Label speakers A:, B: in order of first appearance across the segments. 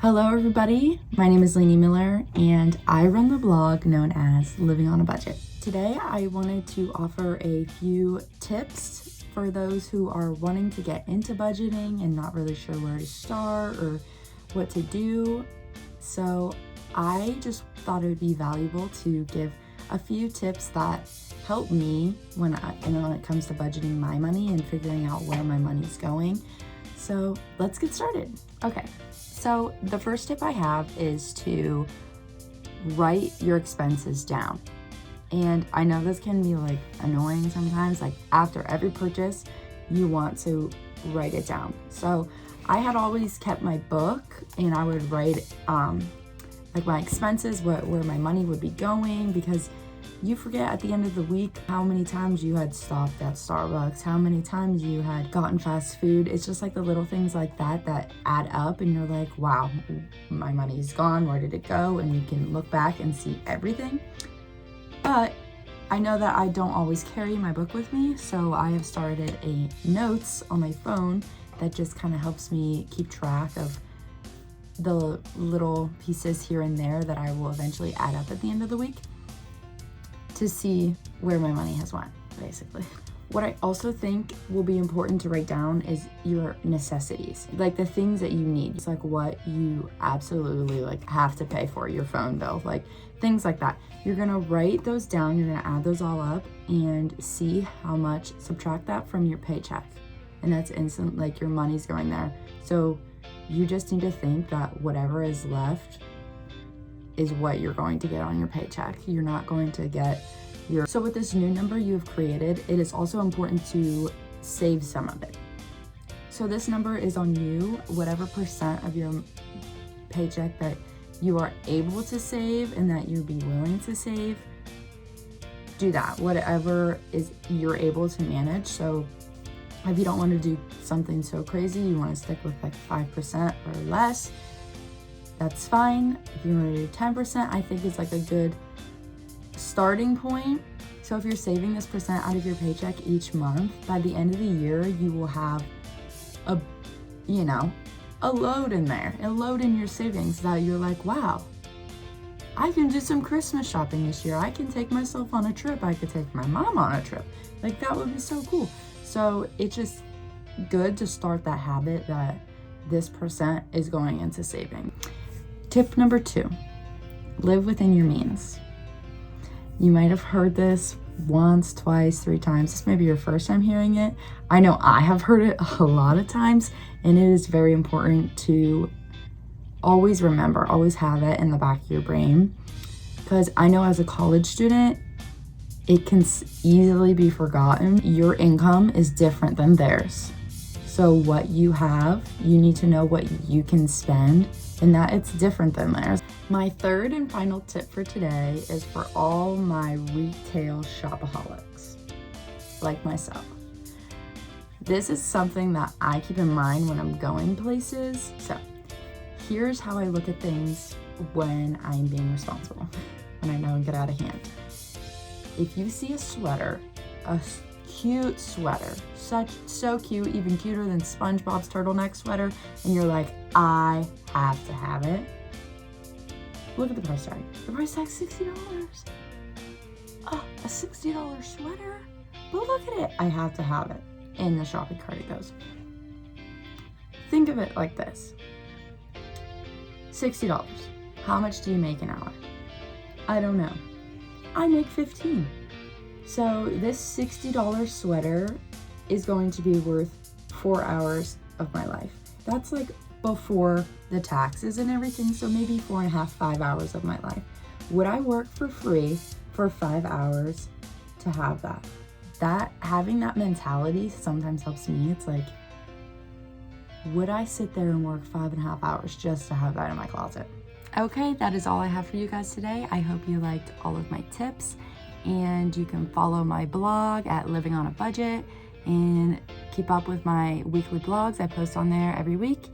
A: Hello everybody, my name is Laney Miller and I run the blog known as Living on a Budget. Today I wanted to offer a few tips for those who are wanting to get into budgeting and not really sure where to start or what to do. So I just thought it would be valuable to give a few tips that help me when it comes to budgeting my money and figuring out where my money's going. So let's get started. Okay. So the first tip I have is to write your expenses down. And I know this can be like annoying sometimes, like after every purchase, you want to write it down. So I had always kept my book and I would write like my expenses, where my money would be going, because you forget at the end of the week how many times you had stopped at Starbucks, how many times you had gotten fast food. It's just like the little things like that add up and you're like, wow, my money's gone, where did it go? And you can look back and see everything. But I know that I don't always carry my book with me, so I have started a notes on my phone that just kind of helps me keep track of the little pieces here and there that I will eventually add up at the end of the week to see where my money has went, basically. What I also think will be important to write down is your necessities, like the things that you need. It's like what you absolutely have to pay for, your phone bill, like things like that. You're gonna write those down, you're gonna add those all up and see how much, subtract that from your paycheck. And that's instant, like your money's going there. So you just need to think that whatever is left is what you're going to get on your paycheck. You're not going to get So with this new number you've created, it is also important to save some of it. So this number is on you, whatever percent of your paycheck that you are able to save and that you'd be willing to save, do that, whatever is you're able to manage. So if you don't want to do something so crazy, you want to stick with like 5% or less, that's fine. If you want to do 10%, I think it's like a good starting point. So if you're saving this percent out of your paycheck each month, by the end of the year, you will have a load in there, a load in your savings that you're like, wow, I can do some Christmas shopping this year. I can take myself on a trip. I could take my mom on a trip. Like that would be so cool. So it's just good to start that habit that this percent is going into saving. Tip number 2, live within your means. You might have heard this once, twice, 3 times. This may be your first time hearing it. I know I have heard it a lot of times, and it is very important to always remember, always have it in the back of your brain. Because I know as a college student, it can easily be forgotten. Your income is different than theirs. So what you have, you need to know what you can spend and that it's different than theirs. My third and final tip for today is for all my retail shopaholics, like myself. This is something that I keep in mind when I'm going places. So here's how I look at things when I'm being responsible, when I know and get out of hand. If you see a sweater, a cute sweater, so cute, even cuter than SpongeBob's turtleneck sweater, and you're like, I have to have it. Look at the price tag. The price tag's $60. Oh, a $60 sweater? But look at it. I have to have it. In the shopping cart it goes. Think of it like this. $60. How much do you make an hour? I don't know. I make 15. So this $60 sweater is going to be worth 4 hours of my life. That's like before the taxes and everything, so maybe 4.5, 5 hours of my life. Would I work for free for 5 hours to have that? Having that mentality sometimes helps me. It's like, would I sit there and work 5.5 hours just to have that in my closet? Okay, that is all I have for you guys today. I hope you liked all of my tips, and you can follow my blog at Living on a Budget and keep up with my weekly blogs. I post on there every week,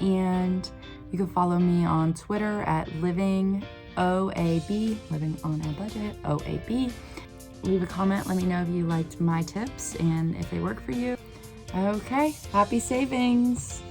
A: and you can follow me on Twitter at Living OAB, Living on a Budget, OAB. Leave a comment, let me know if you liked my tips and if they work for you. Okay, happy savings.